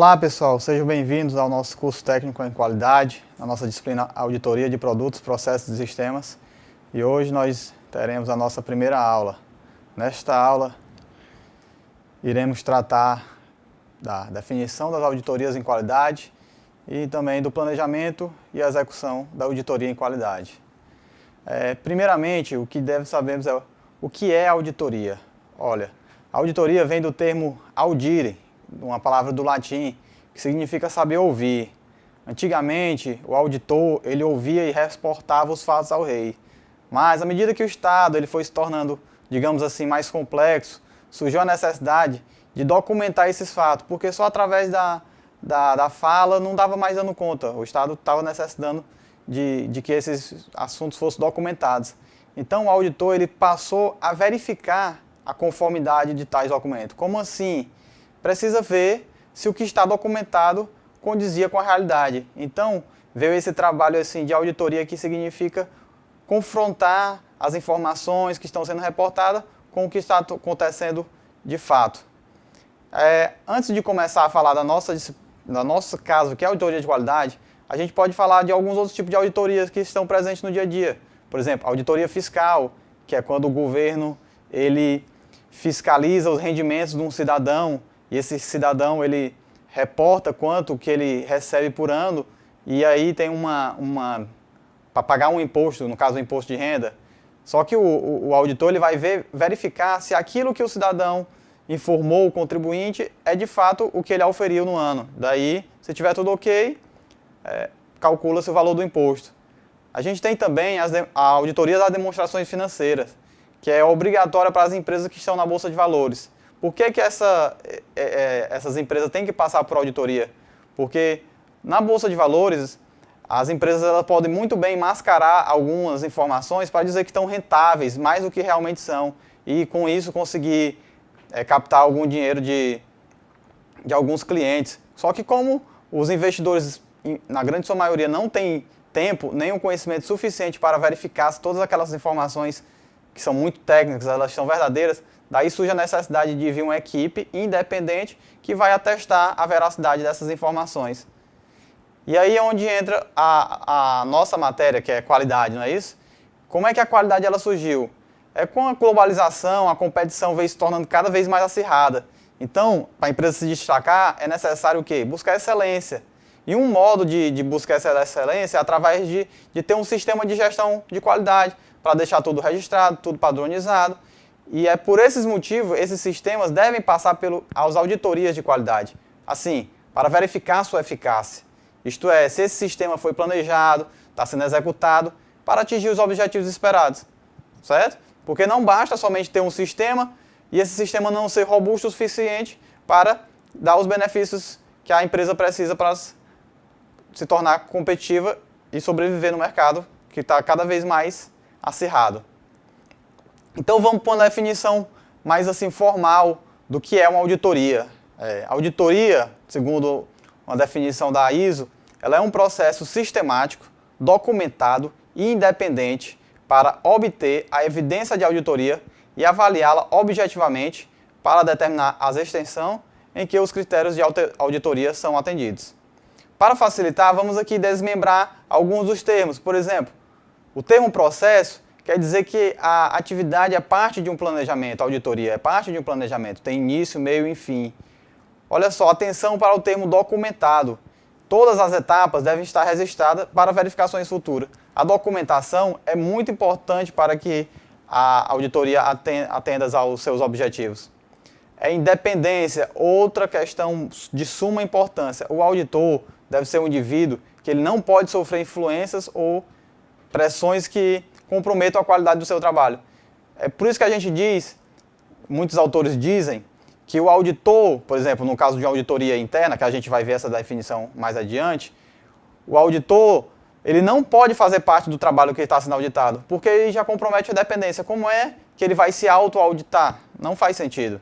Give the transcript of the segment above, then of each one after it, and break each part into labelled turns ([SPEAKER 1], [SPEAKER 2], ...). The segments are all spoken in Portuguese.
[SPEAKER 1] Olá pessoal, sejam bem-vindos ao nosso curso técnico em qualidade, na nossa disciplina Auditoria de Produtos, Processos e Sistemas. E hoje nós teremos a nossa primeira aula. Nesta aula, iremos tratar da definição das auditorias em qualidade e também do planejamento e execução da auditoria em qualidade. Primeiramente, o que deve sabermos é o que é auditoria. Olha, a auditoria vem do termo audire, uma palavra do latim, que significa saber ouvir. Antigamente, o auditor, ele ouvia e reportava os fatos ao rei. Mas, à medida que o Estado ele foi se tornando, digamos assim, mais complexo, surgiu a necessidade de documentar esses fatos, porque só através da fala não dava mais dando conta. O Estado estava necessitando de que esses assuntos fossem documentados. Então, o auditor ele passou a verificar a conformidade de tais documentos. Como assim? Precisa ver se o que está documentado condizia com a realidade. Então, veio esse trabalho assim, de auditoria que significa confrontar as informações que estão sendo reportadas com o que está acontecendo de fato. Antes de começar a falar da nosso caso, que é a auditoria de qualidade, a gente pode falar de alguns outros tipos de auditorias que estão presentes no dia a dia. Por exemplo, auditoria fiscal, que é quando o governo ele fiscaliza os rendimentos de um cidadão, e esse cidadão ele reporta quanto que ele recebe por ano, e aí tem para pagar um imposto, no caso o imposto de renda. Só que o auditor ele vai verificar se aquilo que o cidadão informou o contribuinte é de fato o que ele auferiu no ano. Daí, se tiver tudo ok, calcula-se o valor do imposto. A gente tem também a auditoria das demonstrações financeiras, que é obrigatória para as empresas que estão na Bolsa de Valores. Por que essas empresas têm que passar por auditoria? Porque na Bolsa de Valores, as empresas elas podem muito bem mascarar algumas informações para dizer que estão rentáveis, mais do que realmente são, e com isso conseguir captar algum dinheiro de alguns clientes. Só que como os investidores, na grande sua maioria, não têm tempo, nem um conhecimento suficiente para verificar se todas aquelas informações que são muito técnicas, elas são verdadeiras, daí surge a necessidade de vir uma equipe independente que vai atestar a veracidade dessas informações. E aí é onde entra a nossa matéria, que é qualidade, não é isso? Como é que a qualidade ela surgiu? Com a globalização, a competição veio se tornando cada vez mais acirrada. Então, para a empresa se destacar, é necessário o quê? Buscar excelência. E um modo de buscar essa excelência é através de ter um sistema de gestão de qualidade, para deixar tudo registrado, tudo padronizado. E é por esses motivos, esses sistemas devem passar às auditorias de qualidade. Assim, para verificar a sua eficácia. Isto é, se esse sistema foi planejado, está sendo executado, para atingir os objetivos esperados. Certo? Porque não basta somente ter um sistema e esse sistema não ser robusto o suficiente para dar os benefícios que a empresa precisa para se tornar competitiva e sobreviver no mercado que está cada vez mais acirrado. Então vamos para uma definição mais assim formal do que é uma auditoria. Auditoria, segundo uma definição da ISO, ela é um processo sistemático, documentado e independente para obter a evidência de auditoria e avaliá-la objetivamente para determinar a extensão em que os critérios de auditoria são atendidos. Para facilitar, vamos aqui desmembrar alguns dos termos. Por exemplo, o termo processo quer dizer que a atividade é parte de um planejamento, a auditoria é parte de um planejamento, tem início, meio e fim. Olha só, atenção para o termo documentado. Todas as etapas devem estar registradas para verificações futuras. A documentação é muito importante para que a auditoria atenda aos seus objetivos. Independência, outra questão de suma importância. O auditor deve ser um indivíduo que ele não pode sofrer influências ou pressões que comprometam a qualidade do seu trabalho. É por isso que a gente diz, muitos autores dizem, que o auditor, por exemplo, no caso de uma auditoria interna, que a gente vai ver essa definição mais adiante, o auditor, ele não pode fazer parte do trabalho que está sendo auditado, porque ele já compromete a dependência. Como é que ele vai se auto-auditar? Não faz sentido.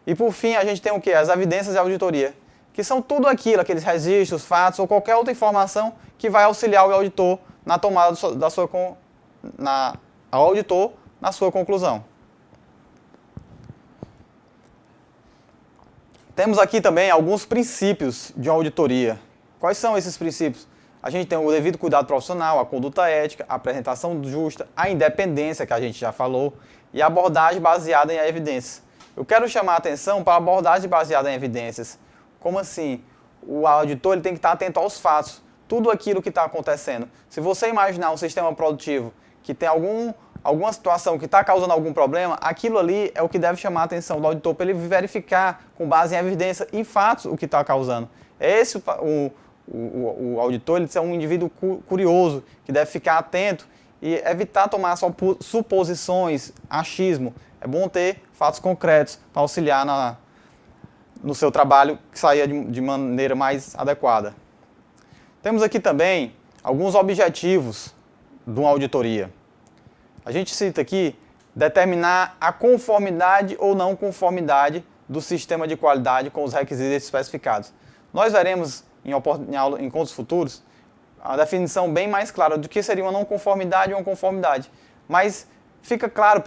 [SPEAKER 1] E por fim, a gente tem o quê? As evidências de auditoria, que são tudo aquilo, aqueles registros, fatos ou qualquer outra informação que vai auxiliar o auditor na tomada ao auditor na sua conclusão. Temos aqui também alguns princípios de uma auditoria. Quais são esses princípios? A gente tem o devido cuidado profissional, a conduta ética, a apresentação justa, a independência, que a gente já falou, e a abordagem baseada em evidências. Eu quero chamar a atenção para a abordagem baseada em evidências. Como assim? O auditor ele tem que estar atento aos fatos, tudo aquilo que está acontecendo. Se você imaginar um sistema produtivo que tem alguma situação que está causando algum problema, aquilo ali é o que deve chamar a atenção do auditor para ele verificar com base em evidência, em fatos, o que está causando. Esse o auditor ele é um indivíduo curioso, que deve ficar atento e evitar tomar só suposições, achismo. É bom ter fatos concretos para auxiliar no seu trabalho que saia de maneira mais adequada. Temos aqui também alguns objetivos de uma auditoria. A gente cita aqui determinar a conformidade ou não conformidade do sistema de qualidade com os requisitos especificados. Nós veremos em encontros futuros a definição bem mais clara do que seria uma não conformidade ou uma conformidade. Mas fica claro,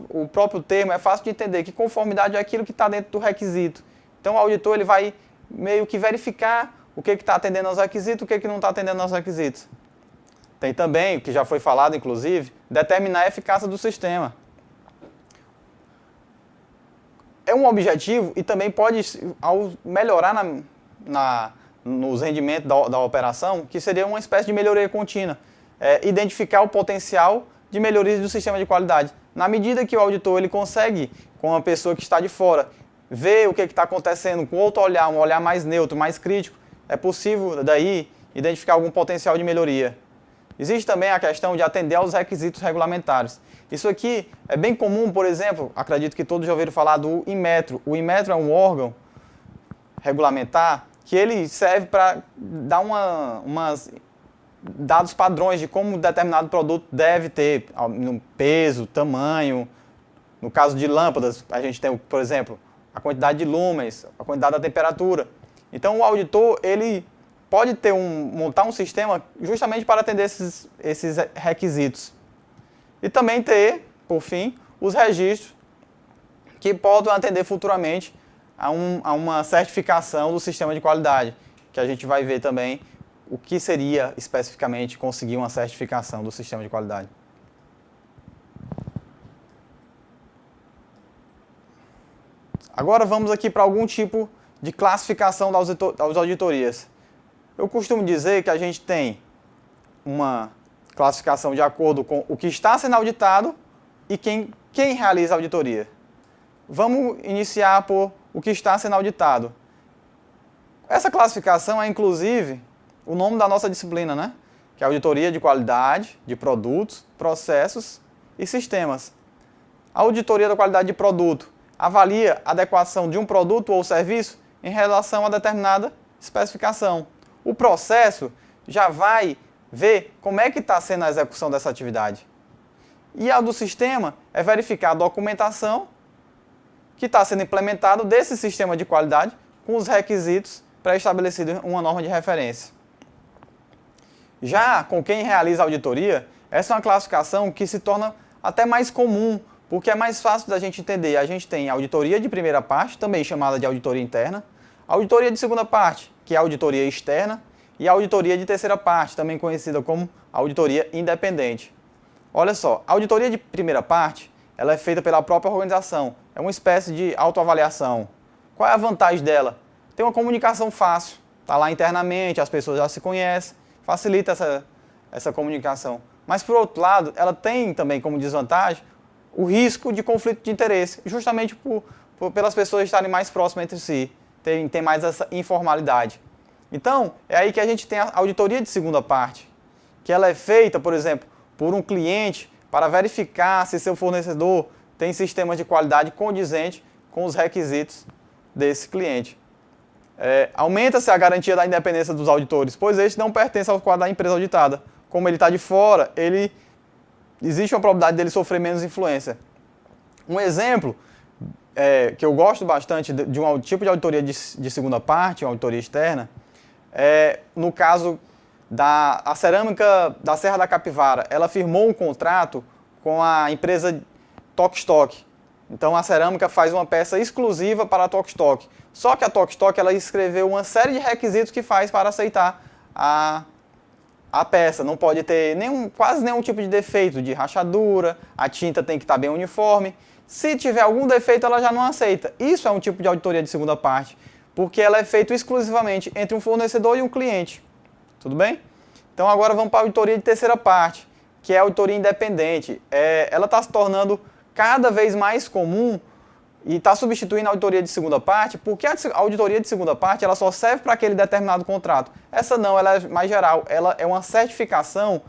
[SPEAKER 1] o próprio termo, é fácil de entender que conformidade é aquilo que está dentro do requisito. Então o auditor ele vai meio que verificar o que está atendendo aos requisitos, o que não está atendendo aos requisitos. Tem também, o que já foi falado inclusive, determinar a eficácia do sistema. É um objetivo e também pode melhorar nos rendimentos da operação, que seria uma espécie de melhoria contínua. Identificar o potencial de melhoria do sistema de qualidade. Na medida que o auditor ele consegue, com uma pessoa que está de fora, ver o que está acontecendo com outro olhar, um olhar mais neutro, mais crítico, é possível daí identificar algum potencial de melhoria. Existe também a questão de atender aos requisitos regulamentares. Isso aqui é bem comum, por exemplo, acredito que todos já ouviram falar do Inmetro. O Inmetro é um órgão regulamentar que ele serve para dar dados padrões de como determinado produto deve ter, no peso, tamanho. No caso de lâmpadas, a gente tem, por exemplo, a quantidade de lúmenes, a quantidade da temperatura. Então o auditor ele pode montar um sistema justamente para atender esses requisitos. E também ter, por fim, os registros que podem atender futuramente a uma certificação do sistema de qualidade, que a gente vai ver também o que seria especificamente conseguir uma certificação do sistema de qualidade. Agora vamos aqui para algum tipo de classificação das auditorias. Eu costumo dizer que a gente tem uma classificação de acordo com o que está sendo auditado e quem realiza a auditoria. Vamos iniciar por o que está sendo auditado. Essa classificação é, inclusive, o nome da nossa disciplina, né? Que é a auditoria de qualidade de produtos, processos e sistemas. A auditoria da qualidade de produto avalia a adequação de um produto ou serviço em relação a determinada especificação. O processo já vai ver como é que está sendo a execução dessa atividade. E a do sistema é verificar a documentação que está sendo implementado desse sistema de qualidade com os requisitos pré-estabelecidos em uma norma de referência. Já com quem realiza a auditoria, essa é uma classificação que se torna até mais comum, porque é mais fácil da gente entender. A gente tem a auditoria de primeira parte, também chamada de auditoria interna, a auditoria de segunda parte, que é a auditoria externa, e a auditoria de terceira parte, também conhecida como auditoria independente. Olha só, a auditoria de primeira parte, ela é feita pela própria organização, é uma espécie de autoavaliação. Qual é a vantagem dela? Tem uma comunicação fácil, está lá internamente, as pessoas já se conhecem, facilita essa comunicação. Mas, por outro lado, ela tem também como desvantagem o risco de conflito de interesse, justamente pelas pessoas estarem mais próximas entre si, tem mais essa informalidade. Então, é aí que a gente tem a auditoria de segunda parte, que ela é feita, por exemplo, por um cliente para verificar se seu fornecedor tem sistemas de qualidade condizentes com os requisitos desse cliente. Aumenta-se a garantia da independência dos auditores, pois este não pertence ao quadro da empresa auditada. Como ele está de fora, existe uma probabilidade dele sofrer menos influência. Um exemplo que eu gosto bastante de um tipo de auditoria de segunda parte, uma auditoria externa, no caso a cerâmica da Serra da Capivara. Ela firmou um contrato com a empresa Tok Stock. Então a cerâmica faz uma peça exclusiva para a Tokstok. Só que a Tokstok ela escreveu uma série de requisitos que faz para aceitar a peça. Não pode ter quase nenhum tipo de defeito, de rachadura, a tinta tem que estar bem uniforme. Se tiver algum defeito, ela já não aceita. Isso é um tipo de auditoria de segunda parte, porque ela é feita exclusivamente entre um fornecedor e um cliente. Tudo bem? Então agora vamos para a auditoria de terceira parte, que é a auditoria independente. Ela está se tornando cada vez mais comum e está substituindo a auditoria de segunda parte, porque a auditoria de segunda parte ela só serve para aquele determinado contrato. Essa não, ela é mais geral. Ela é uma certificação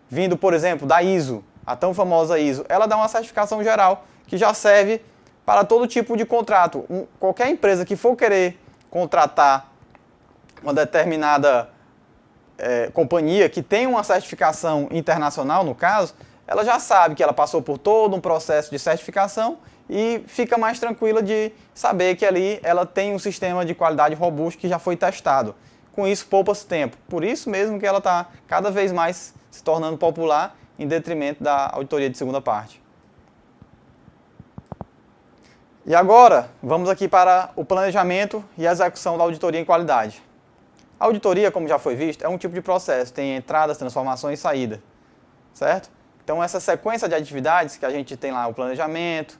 [SPEAKER 1] vindo, por exemplo, da ISO, a tão famosa ISO. Ela dá uma certificação geral que já serve para todo tipo de contrato. Qualquer empresa que for querer contratar uma determinada companhia que tem uma certificação internacional, no caso, ela já sabe que ela passou por todo um processo de certificação e fica mais tranquila de saber que ali ela tem um sistema de qualidade robusto que já foi testado. Com isso, poupa-se tempo. Por isso mesmo que ela está cada vez mais se tornando popular em detrimento da auditoria de segunda parte. E agora, vamos aqui para o planejamento e execução da auditoria em qualidade. A auditoria, como já foi visto, é um tipo de processo, tem entradas, transformações e saída, certo? Então essa sequência de atividades que a gente tem lá, o planejamento,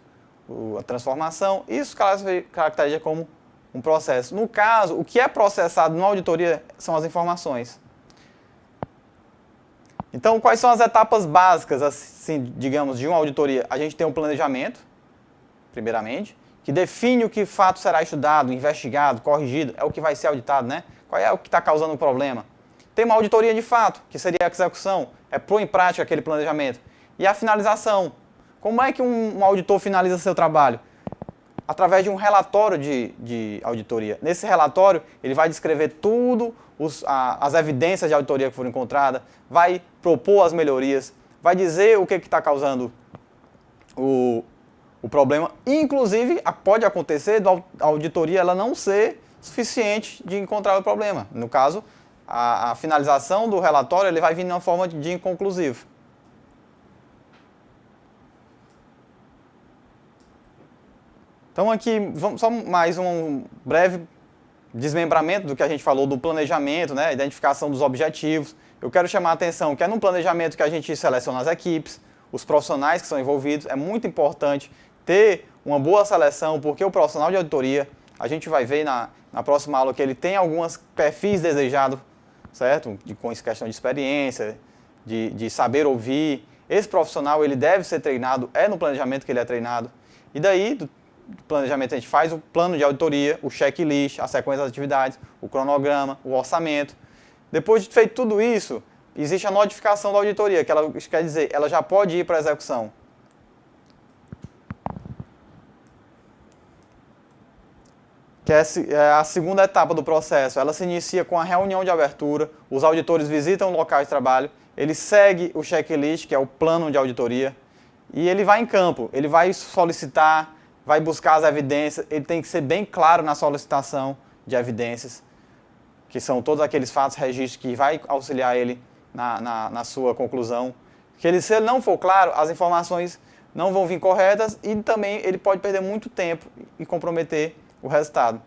[SPEAKER 1] a transformação, isso caracteriza como um processo. No caso, o que é processado na auditoria são as informações. Então, quais são as etapas básicas, assim, digamos, de uma auditoria? A gente tem um planejamento, primeiramente, que define o que fato será estudado, investigado, corrigido, é o que vai ser auditado, né? Qual é o que está causando o problema? Tem uma auditoria de fato, que seria a execução, é pôr em prática aquele planejamento. E a finalização. Como é que um auditor finaliza seu trabalho? Através de um relatório de auditoria. Nesse relatório, ele vai descrever tudo, as evidências de auditoria que foram encontradas, vai propor as melhorias, vai dizer o que está causando o problema. Inclusive, pode acontecer da auditoria ela não ser suficiente de encontrar o problema. No caso, a finalização do relatório ele vai vir na forma de inconclusivo. Então aqui, vamos só mais um breve desmembramento do que a gente falou do planejamento, né, identificação dos objetivos. Eu quero chamar a atenção que é no planejamento que a gente seleciona as equipes, os profissionais que são envolvidos. É muito importante ter uma boa seleção, porque o profissional de auditoria, a gente vai ver na próxima aula que ele tem alguns perfis desejados, certo? Com questão de experiência, de saber ouvir. Esse profissional ele deve ser treinado, é no planejamento que ele é treinado. E daí, do planejamento a gente faz o plano de auditoria, o checklist, a sequência das atividades, o cronograma, o orçamento. Depois de feito tudo isso, existe a notificação da auditoria, que isso quer dizer, ela já pode ir para a execução. Que é a segunda etapa do processo. Ela se inicia com a reunião de abertura, os auditores visitam o local de trabalho, ele segue o checklist, que é o plano de auditoria, e ele vai em campo, ele vai solicitar, vai buscar as evidências, ele tem que ser bem claro na solicitação de evidências, que são todos aqueles fatos, registros que vai auxiliar ele na sua conclusão. Se ele não for claro, as informações não vão vir corretas e também ele pode perder muito tempo e comprometer o resultado.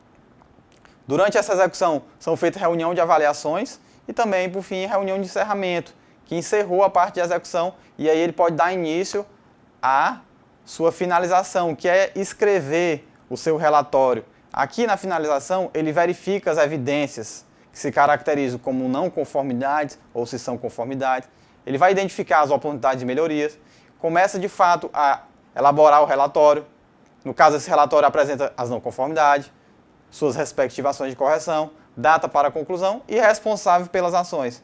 [SPEAKER 1] Durante essa execução são feitas reunião de avaliações e também, por fim, reunião de encerramento, que encerrou a parte de execução e aí ele pode dar início à sua finalização, que é escrever o seu relatório. Aqui na finalização ele verifica as evidências que se caracterizam como não conformidades ou se são conformidades. Ele vai identificar as oportunidades de melhorias, começa de fato a elaborar o relatório. No caso, esse relatório apresenta as não conformidades, suas respectivas ações de correção, data para a conclusão e responsável pelas ações.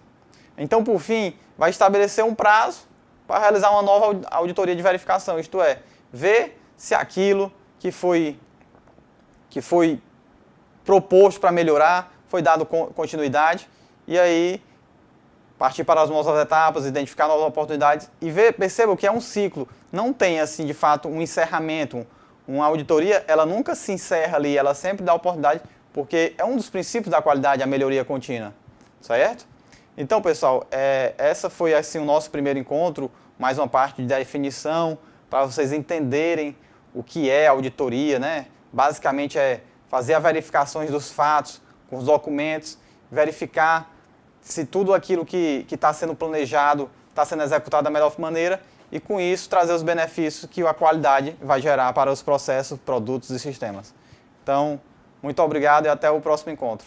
[SPEAKER 1] Então, por fim, vai estabelecer um prazo para realizar uma nova auditoria de verificação, isto é, ver se aquilo que foi proposto para melhorar foi dado continuidade e aí partir para as novas etapas, identificar novas oportunidades e perceba que é um ciclo, não tem assim de fato um encerramento. Uma auditoria, ela nunca se encerra ali, ela sempre dá oportunidade, porque é um dos princípios da qualidade, a melhoria contínua, certo? Então, pessoal, essa foi assim o nosso primeiro encontro, mais uma parte de definição, para vocês entenderem o que é auditoria, né? Basicamente é fazer as verificações dos fatos com os documentos, verificar se tudo aquilo que está sendo planejado está sendo executado da melhor maneira e, com isso, trazer os benefícios que a qualidade vai gerar para os processos, produtos e sistemas. Então, muito obrigado e até o próximo encontro.